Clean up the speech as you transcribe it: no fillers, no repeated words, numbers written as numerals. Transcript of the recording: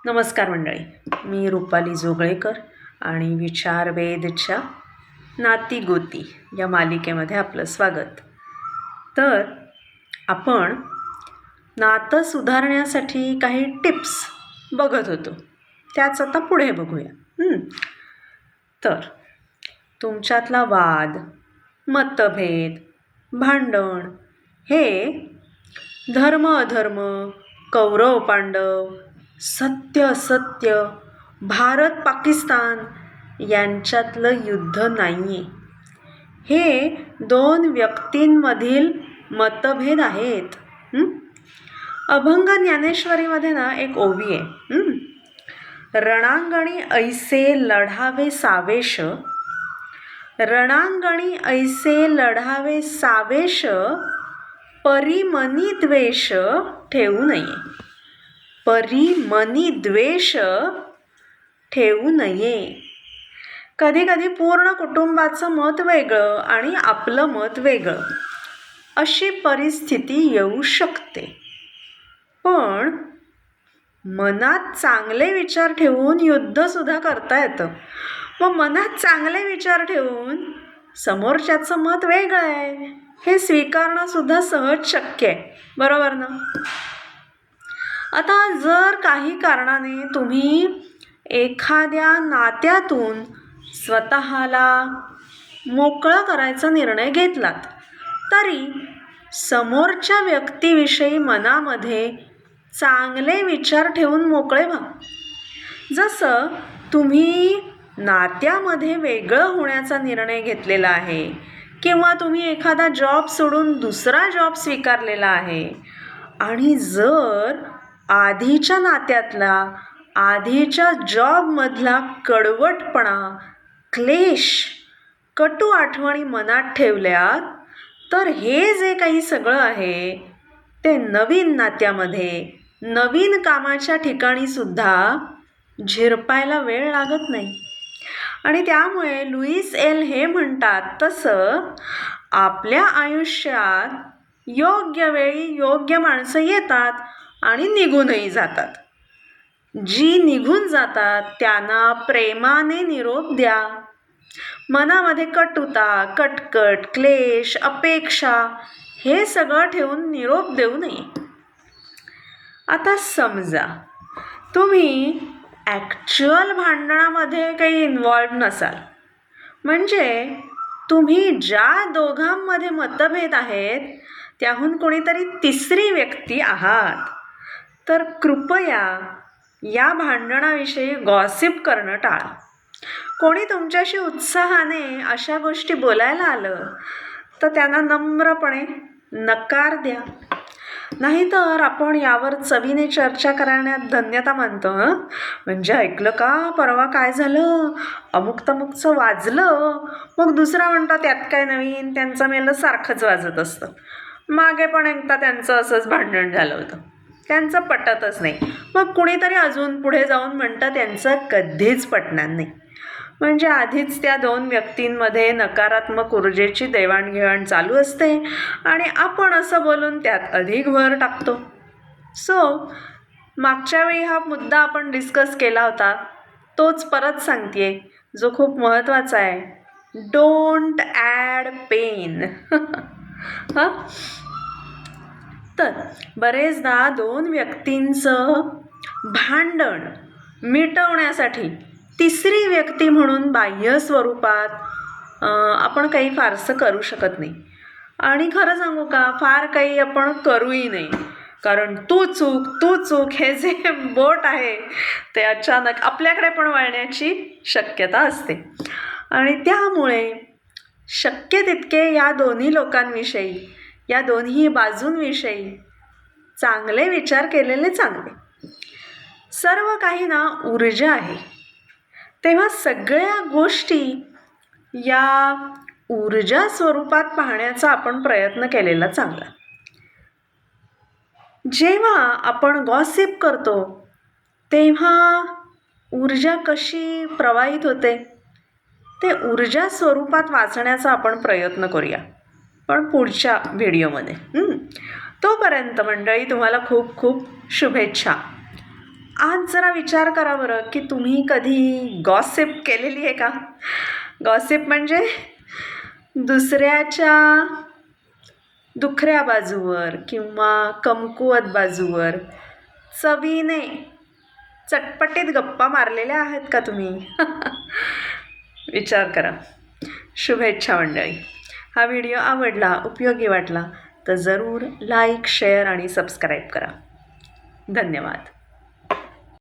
नमस्कार मंडळी, मी रुपाली जोगळेकर आणि विचारवेधच्या नाती गोती या मालिकेमध्ये आपलं स्वागत. तर आपण नातं सुधारण्यासाठी काही टिप्स बघत होतो, त्याच आता पुढे बघूया. तर तुमच्यातला वाद, मतभेद, भांडण हे धर्म अधर्म, कौरव पांडव, सत्य असत्य, भारत पाकिस्तान यांच्यातलं युद्ध नाही आहे. हे दोन व्यक्तींमधील मतभेद आहेत. अभंग ज्ञानेश्वरीमध्ये ना एक ओवी आहे, रणांगणी ऐसे लढावे सावेश, रणांगणी ऐसे लढावे सावेश, परिमनी द्वेष ठेवू नये, परिमनी द्वेष ठेवू नये. कधी कधी पूर्ण कुटुंबाचं मत वेगळं आणि आपलं मत वेगळं अशी परिस्थिती येऊ शकते. पण मनात चांगले विचार ठेवून युद्धसुद्धा करता येतं. मग मनात चांगले विचार ठेवून समोरच्याचं मत वेगळं आहे हे स्वीकारणं सुद्धा सहज शक्य आहे, बरोबर ना? आता जर काही कारणाने तुम्ही एखाद्या नात्यातून स्वतःला मोकळं करायचा निर्णय घेतलात, तरी समोरच्या व्यक्तीविषयी मनामध्ये चांगले विचार ठेवून मोकळे व्हा. जसं तुम्ही नात्यामध्ये वेगळं होण्याचा निर्णय घेतलेला आहे किंवा तुम्ही एखादा जॉब सोडून दुसरा जॉब स्वीकारलेला आहे आणि जर आधीच्या नात्यातला, आधीच्या जॉबमधला कडवटपणा, क्लेश, कटू आठवणी मनात ठेवल्यात, तर हे जे काही सगळं आहे ते नवीन नात्यामध्ये, नवीन कामाच्या ठिकाणी सुद्धा झिरपायला वेळ लागत नाही. आणि त्यामुळे लुईस एल हे म्हणतात तसं आपल्या आयुष्यात योग्य वेळी योग्य माणसं येतात आणि निघूनही जातात. जी निघून जातात त्यांना प्रेमाने निरोप द्या. मनामध्ये कटुता, कटकट, क्लेश, अपेक्षा हे सगळं ठेवून निरोप देऊ नये. आता समजा तुम्ही ॲक्च्युअल भांडणामध्ये काही इन्व्हॉल्व नसाल, म्हणजे तुम्ही ज्या दोघांमध्ये मतभेद आहेत त्याहून कोणीतरी तिसरी व्यक्ती आहात, तर कृपया या भांडणाविषयी गॉसिप करणं टाळा. कोणी तुमच्याशी उत्साहाने अशा गोष्टी बोलायला आलं तर त्यांना नम्रपणे नकार द्या. नाहीतर आपण यावर चवीने चर्चा करण्यात धन्यता मानतो. म्हणजे ऐकलं का, परवा काय झालं, अमुक तमुकचं वाजलं, मग दुसरा म्हणतो त्यात काय नवीन, त्यांचं मेलं सारखंच वाजत असतं. मागे पण एकदा त्यांचं असंच भांडण झालं होतं, त्यांचं पटतच नाही. मग कुणीतरी अजून पुढे जाऊन म्हणतं त्यांचं कधीच पटणार नाही. म्हणजे आधीच त्या दोन व्यक्तींमध्ये नकारात्मक ऊर्जेची देवाणघेवाण चालू असते आणि आपण असं बोलून त्यात अधिक भर टाकतो. मागच्या वेळी हा मुद्दा आपण डिस्कस केला होता, तोच परत सांगते, जो खूप महत्त्वाचा आहे. Don't add pain. तर बरेचदा दोन व्यक्तींचं भांडण मिटवण्यासाठी तिसरी व्यक्ती म्हणून बाह्य स्वरूपात आपण काही फारसं करू शकत नाही. आणि खरं सांगू का, फार काही आपण करूही नाही, कारण तू चूक हे जे बोट आहे ते अचानक आपल्याकडे पण वळण्याची शक्यता असते. आणि त्यामुळे शक्य तितके या दोन्ही लोकांविषयी, या दोन्ही बाजूंविषयी चांगले विचार केलेले चांगले. सर्व काही ना ऊर्जा आहे, तेव्हा सगळ्या गोष्टी या ऊर्जा स्वरूपात पाहण्याचा आपण प्रयत्न केलेला चांगला. जेव्हा आपण गॉसिप करतो तेव्हा ऊर्जा कशी प्रवाहित होते ते ऊर्जा स्वरूपात वाचण्याचा आपण प्रयत्न करूया, पण पुढच्या व्हिडिओमध्ये. तोपर्यंत मंडळी तुम्हाला खूप खूप शुभेच्छा. आज जरा विचार करा बरं की तुम्ही कधी गॉसिप केलेली आहे का? गॉसिप म्हणजे दुसऱ्याच्या दुखऱ्या बाजूवर किंवा कमकुवत बाजूवर चवीने चटपटीत गप्पा मारलेल्या आहेत का तुम्ही? विचार करा. शुभेच्छा मंडळी. हा व्हिडिओ आवडला, उपयोगी वाटला तर जरूर लाईक, शेअर आणि सबस्क्राईब करा. धन्यवाद.